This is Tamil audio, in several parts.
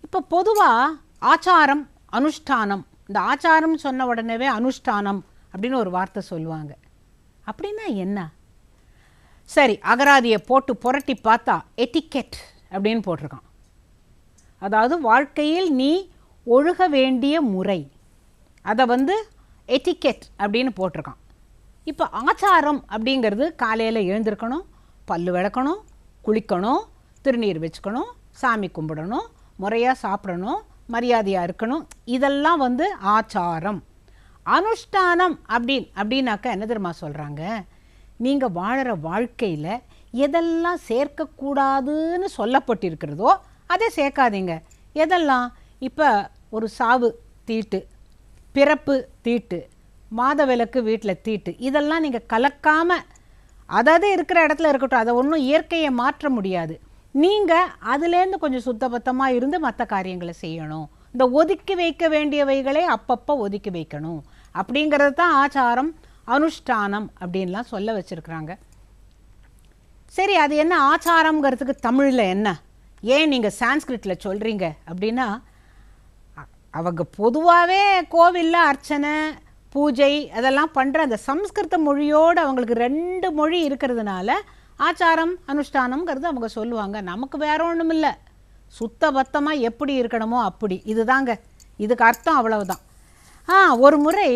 இப்போ பொதுவாக ஆச்சாரம் அனுஷ்டானம், இந்த ஆச்சாரம் சொன்ன உடனேவே அனுஷ்டானம் அப்படின்னு ஒரு வார்த்தை சொல்லுவாங்க. அப்படின்னா என்ன? சரி, அகராதியை போட்டு புரட்டி பார்த்தா எட்டிக்கெட் அப்படின்னு போட்டிருக்கான். அதாவது வாழ்க்கையில் நீ ஒழுக வேண்டிய முறை, அதை எட்டிக்கெட் அப்படின்னு போட்டிருக்கான். இப்போ ஆச்சாரம் அப்படிங்கிறது காலையில் எழுந்திருக்கணும், பல்லு விளக்கணும், குளிக்கணும், திருநீர் வச்சுக்கணும், சாமி கும்பிடணும், முறையாக சாப்பிடணும், மரியாதையாக இருக்கணும், இதெல்லாம் ஆச்சாரம். அனுஷ்டானம் அப்படின்னாக்கா என்ன தெரியுமா சொல்கிறாங்க? நீங்கள் வாழற வாழ்க்கையில் எதெல்லாம் சேர்க்கக்கூடாதுன்னு சொல்லப்பட்டிருக்கிறதோ அதை சேர்க்காதீங்க. எதெல்லாம்? இப்போ ஒரு சாவு தீட்டு, பிறப்பு தீட்டு, மாத விளக்கு வீட்டில் தீட்டு, இதெல்லாம் நீங்கள் கலக்காமல் அதாவது இருக்கிற இடத்துல இருக்கட்டும். அதை ஒன்றும் இயற்கையை மாற்ற முடியாது. நீங்கள் அதுலேருந்து கொஞ்சம் சுத்தபத்தமாக இருந்து மற்ற காரியங்களை செய்யணும். இந்த ஒதுக்கி வைக்க வேண்டியவைகளை அப்பப்போ ஒதுக்கி வைக்கணும். அப்படிங்கிறது தான் ஆச்சாரம், அனுஷ்டானம் அப்படின்லாம் சொல்ல வச்சுருக்குறாங்க. சரி, அது என்ன ஆச்சாரங்கிறதுக்கு தமிழில் என்ன, ஏன் நீங்கள் சான்ஸ்கிரிட்டில் சொல்கிறீங்க அப்படின்னா, அவங்க பொதுவாகவே கோவிலில் அர்ச்சனை பூஜை அதெல்லாம் பண்ணுற அந்த சம்ஸ்கிருத மொழியோடு அவங்களுக்கு 2 மொழி இருக்கிறதுனால ஆச்சாரம் அனுஷ்டானம்ங்கிறது அவங்க சொல்லுவாங்க. நமக்கு வேற ஒன்றும் இல்லை, சுத்தபத்தமாக எப்படி இருக்கணுமோ அப்படி. இதுதாங்க இதுக்கு அர்த்தம், அவ்வளவுதான். ஒரு முறை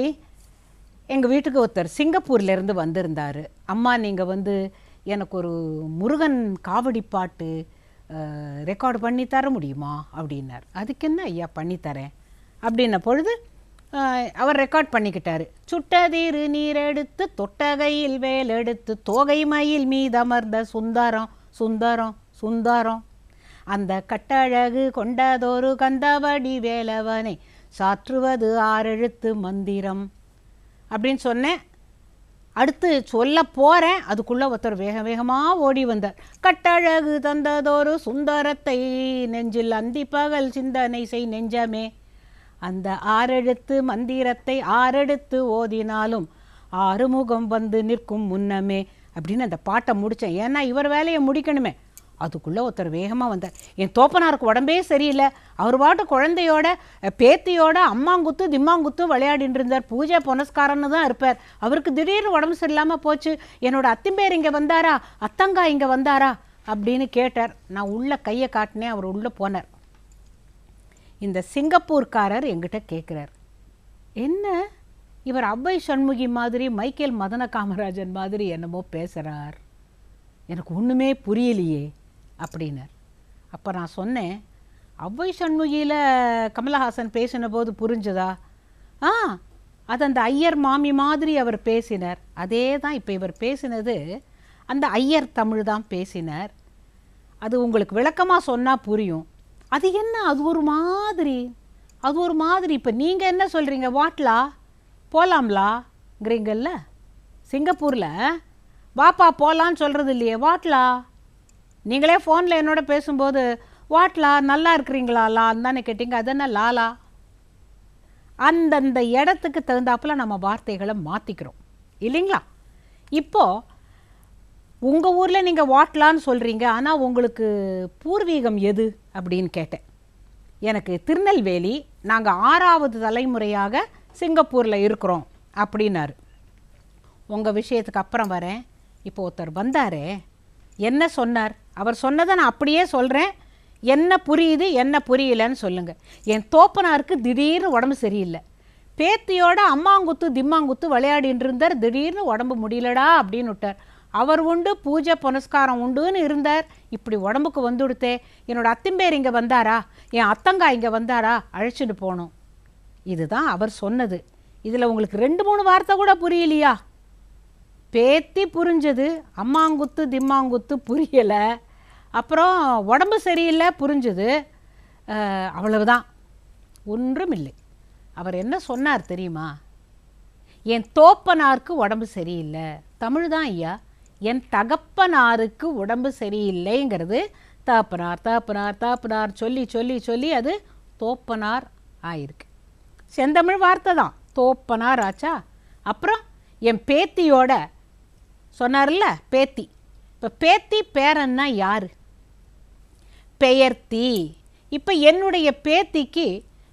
எங்கள் வீட்டுக்கு ஒருத்தர் சிங்கப்பூர்லேருந்து வந்திருந்தார். அம்மா நீங்கள் எனக்கு ஒரு முருகன் காவடி பாட்டு ரெக்கார்டு பண்ணி தர முடியுமா அப்படின்னார். அதுக்கு என்ன ஐயா பண்ணித்தரேன் அப்படின்ன பொழுது அவர் ரெக்கார்ட் பண்ணிக்கிட்டார். சுட்டதீரு நீரெடுத்து தொட்டகையில் வேலெடுத்து தோகை மயில் மீதமர்ந்த சுந்தரம் சுந்தரம் சுந்தரம் அந்த கட்டழகு கொண்டதொரு கந்தவடி வேலவனை சாற்றுவது 6 எழுத்து மந்திரம் அப்படின்னு சொன்னேன். அடுத்து சொல்ல போகிறேன், அதுக்குள்ளே ஒருத்தர் வேக வேகமாக ஓடி வந்தார். கட்டழகு தந்ததொரு சுந்தரத்தை நெஞ்சில் அந்தி பகல் சிந்தனை செய் நெஞ்சமே, அந்த 6 எழுத்து மந்திரத்தை 6 எடுத்து ஓதினாலும் 6 முகம் நிற்கும் முன்னமே அப்படின்னு அந்த பாட்டை முடித்தேன். ஏன்னா இவர் வேலையை முடிக்கணுமே. அதுக்குள்ளே ஒருத்தர் வேகமாக வந்தார். என் தோப்பனாருக்கு உடம்பே சரியில்லை, அவர் பாட்டு குழந்தையோட பேத்தியோட அம்மாங்குத்து திம்மாங்குத்து விளையாடின்னு இருந்தார், பூஜை புனஸ்காரன்னு தான் இருப்பார். அவருக்கு திடீர்னு உடம்பு சரியில்லாமல் போச்சு, என்னோட அத்திம்பேர் இங்கே வந்தாரா, அத்தங்கா இங்கே வந்தாரா அப்படின்னு கேட்டார். நான் உள்ளே கையை காட்டினேன், அவர் உள்ளே போனார். இந்த சிங்கப்பூர்காரர் என்கிட்ட கேட்குறார், என்ன இவர் அவ்வை சண்முகி மாதிரி மைக்கேல் மதன காமராஜன் மாதிரி என்னமோ பேசுகிறார், எனக்கு ஒன்றுமே புரியலையே அப்படின்னார். அப்போ நான் சொன்னேன், அவ்வை சண்முகியில் கமலஹாசன் பேசின போது புரிஞ்சுதா? அது அந்த ஐயர் மாமி மாதிரி அவர் பேசினார். அதே தான் இப்போ இவர் பேசினது அந்த ஐயர் தமிழ் தான் பேசினார். அது உங்களுக்கு விளக்கமாக சொன்னால் புரியும். அது என்ன, அது ஒரு மாதிரி இப்போ நீங்கள் என்ன சொல்கிறீங்க, வாட்லா போகலாம்லாங்கிறீங்கல்ல, சிங்கப்பூரில் வாப்பா போகலான்னு சொல்கிறது இல்லையே, வாட்லா. நீங்களே ஃபோனில் என்னோட பேசும்போது வாட்லா நல்லா இருக்கிறீங்களா லான்னு தானே கேட்டீங்க, அது என்ன லாலா? அந்தந்த இடத்துக்கு தகுந்தாப்பில் நம்ம வார்த்தைகளை மாற்றிக்கிறோம் இல்லைங்களா? இப்போது உங்கள் ஊரில் நீங்கள் வாட்லான்னு சொல்கிறீங்க, ஆனால் உங்களுக்கு பூர்வீகம் எது அப்படின்னு கேட்டேன். எனக்கு திருநெல்வேலி, நாங்கள் 6வது தலைமுறையாக சிங்கப்பூரில் இருக்கிறோம் அப்படின்னாரு. உங்கள் விஷயத்துக்கு அப்புறம் வரேன். இப்போ ஒருத்தர் வந்தாரே, என்ன சொன்னார்? அவர் சொன்னதை நான் அப்படியே சொல்கிறேன், என்ன புரியுது என்ன புரியலன்னு சொல்லுங்கள். என் தோப்பனாருக்கு திடீர்னு உடம்பு சரியில்லை, பேத்தியோட அம்மாங்குத்து திம்மாங்குத்து விளையாடின்னு இருந்தார், திடீர்னு உடம்பு முடியலடா அப்படின்னு விட்டார். அவர் உண்டு, பூஜை புனஸ்காரம் உண்டுன்னு இருந்தார், இப்படி உடம்புக்கு வந்துடுத்தே, என்னோட அத்திம்பேர் இங்கே வந்தாரா, என் அத்தங்கா இங்கே வந்தாரா, அழைச்சிட்டு போகணும். இதுதான் அவர் சொன்னது. இதில் உங்களுக்கு 2-3 வார்த்தை கூட புரியலையா? பேத்தி புரிஞ்சது, அம்மாங்குத்து திம்மாங்குத்து புரியலை, அப்புறம் உடம்பு சரியில்லை புரிஞ்சுது, அவ்வளவுதான், ஒன்றும் இல்லை. அவர் என்ன சொன்னார் தெரியுமா? என் தோப்பனாருக்கு உடம்பு சரியில்லை, தமிழ் தான் ஐயா, என் தகப்பனாருக்கு உடம்பு சரியில்லைங்கிறது தகப்பனார் தகப்பனார் தகப்பனார் சொல்லி சொல்லி சொல்லி அது தோப்பனார் ஆயிருக்கு. செந்தமிழ் வார்த்தை தான், தோப்பனார் ஆச்சா. அப்புறம் என் பேத்தியோட சொன்னார்ல, பேத்தி. இப்போ பேத்தி பேரன்னா யார்? பெயர்த்தி. இப்போ என்னுடைய பேத்திக்கு,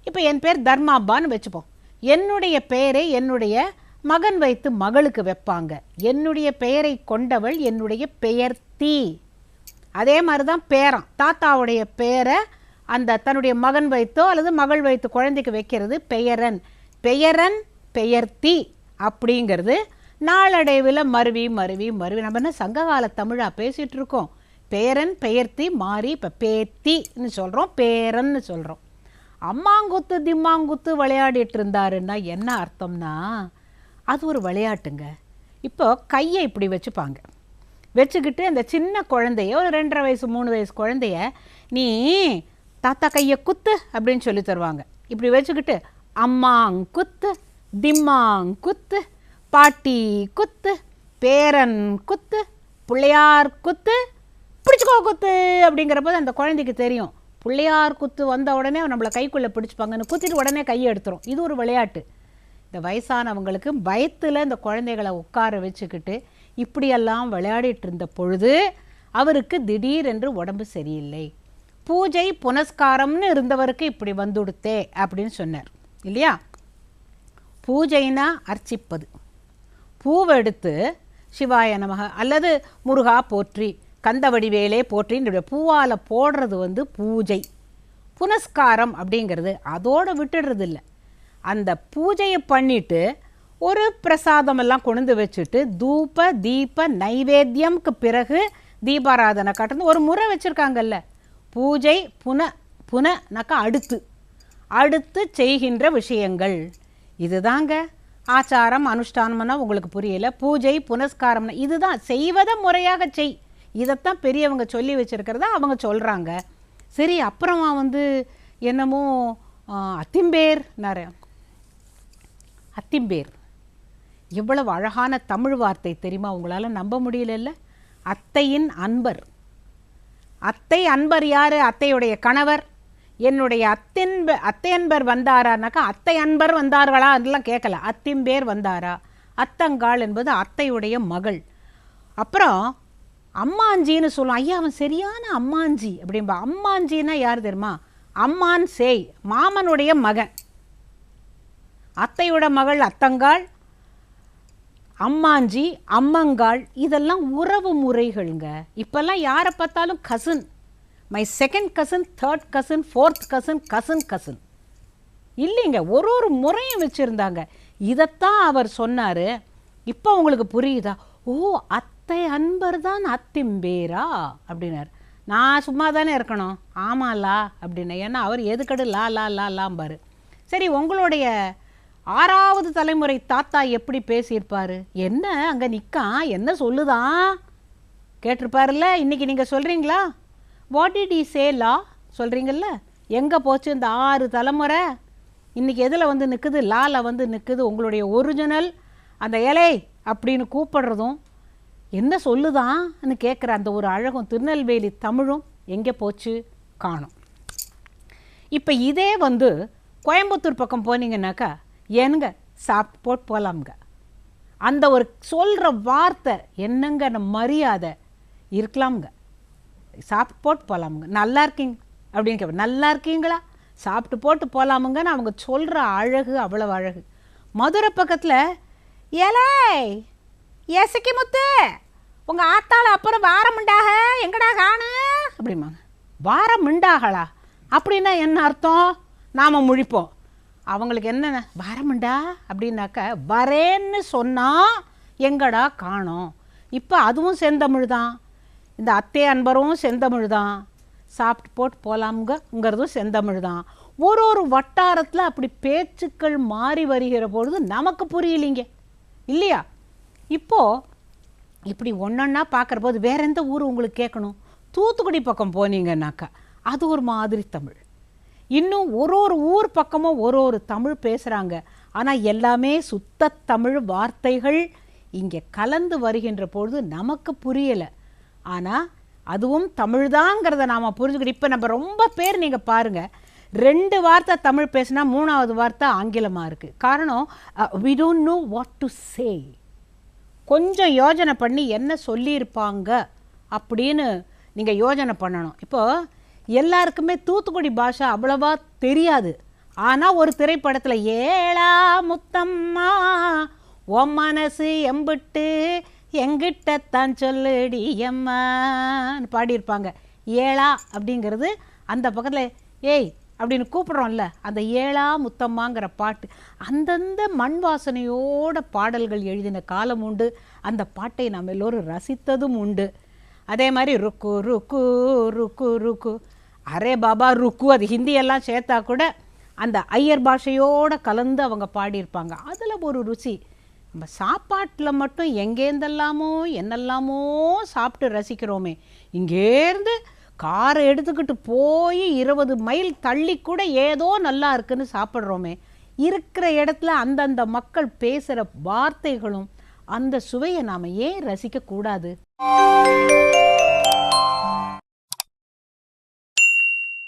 இப்போ என் பேர் தர்மாபான்னு வச்சுப்போம், என்னுடைய பெயரை என்னுடைய மகன் வைத்து மகளுக்கு வைப்பாங்க. என்னுடைய பெயரை கொண்டவள் என்னுடைய பெயர்த்தி. அதே மாதிரி தான் பேரன், தாத்தாவுடைய பெயரை அந்த தன்னுடைய மகன் வைத்தோ அல்லது மகள் வைத்து குழந்தைக்கு வைக்கிறது பெயரன். பெயரன் பெயர்த்தி அப்படிங்கிறது நாளடைவில் மருவி மருவி மருவி, நம்ம என்ன சங்ககால தமிழாக பேசிகிட்டு இருக்கோம். பேரன் பெயர்த்தி மாறி இப்போ பேத்தின்னு சொல்கிறோம், பேரன்னு சொல்கிறோம். அம்மாங்குத்து திம்மாங்குத்து விளையாடிட்டு இருந்தாருன்னா என்ன அர்த்தம்னா அது ஒரு விளையாட்டுங்க. இப்போ கையை இப்படி வச்சுப்பாங்க, வச்சுக்கிட்டு அந்த சின்ன குழந்தைய, ஒரு 2.5 வயசு 3 வயசு குழந்தைய, நீ தாத்தா கையை குத்து அப்படின்னு சொல்லி தருவாங்க. இப்படி வச்சுக்கிட்டு அம்மாங்குத்து திம்மாங்குத்து பாட்டி குத்து பேரன் குத்து பிள்ளையார் குத்து பிடிச்சிக்கோ குத்து அப்படிங்கிறப்போது அந்த குழந்தைக்கு தெரியும் பிள்ளையார் குத்து வந்த உடனே நம்மளை கைக்குள்ளே பிடிச்சிப்பாங்கன்னு குத்திட்டு உடனே கையை எடுத்துரும். இது ஒரு விளையாட்டு. இந்த வயசானவங்களுக்கு பயத்தில் இந்த குழந்தைகளை உட்கார வச்சுக்கிட்டு இப்படியெல்லாம் விளையாடிட்டு இருந்த பொழுது அவருக்கு திடீரென்று உடம்பு சரியில்லை. பூஜை புனஸ்காரம்னு இருந்தவருக்கு இப்படி வந்துடுத்தே அப்படின்னு சொன்னார் இல்லையா. பூஜைனா அர்ச்சிப்பது, பூவை எடுத்து சிவாய நமக அல்லது முருகா போற்றி கந்தவடிவேலே போற்றின்னு பூவால் போடுறது பூஜை. புனஸ்காரம் அப்படிங்கிறது அதோடு விட்டுடுறது இல்லை. அந்த பூஜையை பண்ணிவிட்டு ஒரு பிரசாதமெல்லாம் கொண்டு வச்சுட்டு தூப தீப நைவேத்தியம்க்கு பிறகு தீபாராதனை காட்டுறது ஒரு முறை வச்சுருக்காங்கல்ல. பூஜை புனனாக்கா அடுத்து செய்கின்ற விஷயங்கள் இதுதாங்க ஆச்சாரம். அனுஷ்டானம்னா உங்களுக்கு புரியலை. பூஜை புனஸ்காரம்னா இதுதான் செய்வதை முறையாக செய். இதைத்தான் பெரியவங்க சொல்லி வச்சுருக்கிறதா அவங்க சொல்கிறாங்க. சரி, அப்புறமா என்னமோ அத்திம்பேர் எவ்வளவு அழகான தமிழ் வார்த்தை தெரியுமா? உங்களால் நம்ப முடியல. அத்தையின் அன்பர். அத்தை அன்பர் யார்? அத்தையுடைய கணவர். என்னுடைய அத்தை அன்பர் வந்தாரானாக்கா அத்தை அன்பர் வந்தார்களா அதெல்லாம் கேட்கல. அத்திம்பேர் வந்தாரா. அத்தங்காள் என்பது அத்தையுடைய மகள். அப்புறம் அம்மாஞ்சின்னு சொல்லுவோம். ஐயா அவன் சரியான அம்மாஞ்சி அப்படின்பா. அம்மாஞ்சின்னா யார் தெரியுமா? அம்மான் சேய், மாமனுடைய மகன். அத்தையோட மகள் அத்தங்காள், அம்மாஞ்சி அம்மங்காள், இதெல்லாம் உறவு முறைகள்ங்க. இப்போல்லாம் யாரை பார்த்தாலும் cousin, my second cousin, third cousin, fourth cousin, cousin cousin இல்லைங்க. ஒரு முறையும் வச்சுருந்தாங்க. இதைத்தான் அவர் சொன்னார். இப்போ உங்களுக்கு புரியுதா? ஓ, அத்தை அன்பர் தான் அத்திம்பேரா அப்படின்னார். நான் சும்மா தானே இருக்கணும். ஆமாலா அப்படின்னு. ஏன்னா அவர் எதுக்கடு லா லா லா லாம்பார். சரி, உங்களுடைய 6வது தலைமுறை தாத்தா எப்படி பேசியிருப்பார்? என்ன அங்கே நிற்கான், என்ன சொல்லுதான் கேட்டிருப்பார்ல. இன்றைக்கி நீங்கள் சொல்கிறீங்களா? வாட் டிட் ஹி சே லா சொல்கிறீங்கல்ல. எங்கே போச்சு இந்த 6 தலைமுறை? இன்றைக்கி எதில் நிற்குது? லாவில் நிற்குது. உங்களுடைய ஒரிஜினல் அந்த இலை அப்படின்னு கூப்பிடுறதும் என்ன சொல்லுதான்னு கேட்குற அந்த ஒரு அழகும் திருநெல்வேலி தமிழும் எங்கே போச்சு? காணும். இப்போ இதே கோயம்புத்தூர் பக்கம் போனீங்கன்னாக்கா ஏனுங்க சாப்பிட்டு போட்டு போகலாமுங்க. அந்த ஒரு சொல்கிற வார்த்தை என்னங்க மரியாதை இருக்கலாமுங்க. சாப்பிட்டு போட்டு போகலாமுங்க. நல்லா இருக்கீங்க அப்படின்னு கேட்பேன். நல்லா இருக்கீங்களா? சாப்பிட்டு போட்டு போகலாமுங்கன்னு அவங்க சொல்கிற அழகு அவ்வளவு அழகு. மதுரை பக்கத்தில் ஏலே ஏசக்கி முத்து உங்கள் ஆத்தாள் அப்புறம் வாரமுண்டாக எங்கடா காணு அப்படிம்பாங்க. வாரமுண்டாகளா அப்படின்னா என்ன அர்த்தம்? நாம் முழிப்போம். அவங்களுக்கு என்னென்ன வாரமுண்டா அப்படின்னாக்கா வரேன்னு சொன்னால் எங்கடா காணோம். இப்போ அதுவும் செந்தமிழ் தான். இந்த அத்தை அன்பரும் செந்தமிழ் தான். சாப்பிட்டு போட்டு போகலாமுங்கிறதும் செந்தமிழ் தான். ஒரு வட்டாரத்தில் அப்படி பேச்சுக்கள் மாறி வருகிற பொழுது நமக்கு புரியலிங்க இல்லையா? இப்போது இப்படி ஒன்றொன்னா பார்க்குற போது வேறு எந்த ஊர் உங்களுக்கு கேட்கணும்? தூத்துக்குடி பக்கம் போனீங்கன்னாக்கா அது ஒரு மாதிரி தமிழ். இன்னும் ஒரு ஊர் பக்கமும் ஒரு தமிழ் பேசுகிறாங்க. ஆனால் எல்லாமே சுத்த தமிழ் வார்த்தைகள் இங்கே கலந்து வருகின்ற பொழுது நமக்கு புரியலை. ஆனால் அதுவும் தமிழ் தாங்கிறத நாம் புரிஞ்சுக்கிட்டு இப்போ நம்ம ரொம்ப பேர் நீங்கள் பாருங்கள் 2 வார்த்தை தமிழ் பேசினா 3வது வார்த்தை ஆங்கிலமாக இருக்குது. காரணம் we don't know what to say. கொஞ்சம் யோஜனை பண்ணி என்ன சொல்லியிருப்பாங்க அப்படின்னு நீங்கள் யோஜனை பண்ணணும். இப்போது எல்லாருக்குமே தூத்துக்குடி பாஷை அவ்வளவா தெரியாது. ஆனால் ஒரு திரைப்படத்தில் ஏழா முத்தம்மா உன் மனசு எம்பிட்டு எங்கிட்டத்தான் சொல்லுடி எம்மான்னு பாடியிருப்பாங்க. ஏழா அப்படிங்கிறது அந்த பக்கத்தில் ஏய் அப்படின்னு கூப்பிட்றோம்ல, அந்த ஏழா முத்தம்மாங்கிற பாட்டு. அந்தந்த மண் வாசனையோட பாடல்கள் எழுதின காலம் உண்டு. அந்த பாட்டை நாம் எல்லோரும் ரசித்ததும் உண்டு. அதே மாதிரி ருக்கு ருக்கு ருக்கு ருக்கு அரே பாபா ருக்கு, அது ஹிந்தியெல்லாம் சேர்த்தா கூட அந்த ஐயர் பாஷையோடு கலந்து அவங்க பாடியிருப்பாங்க. அதில் ஒரு ருசி. நம்ம சாப்பாட்டில் மட்டும் எங்கேருந்தெல்லாமோ என்னெல்லாமோ சாப்பிட்டு ரசிக்கிறோமே, இங்கேருந்து காரை எடுத்துக்கிட்டு போய் 20 மைல் தள்ளி கூட ஏதோ நல்லா இருக்குன்னு சாப்பிட்றோமே. இருக்கிற இடத்துல அந்தந்த மக்கள் பேசுகிற வார்த்தைகளும் அந்த சுவையை நாம் ஏன் ரசிக்கக்கூடாது?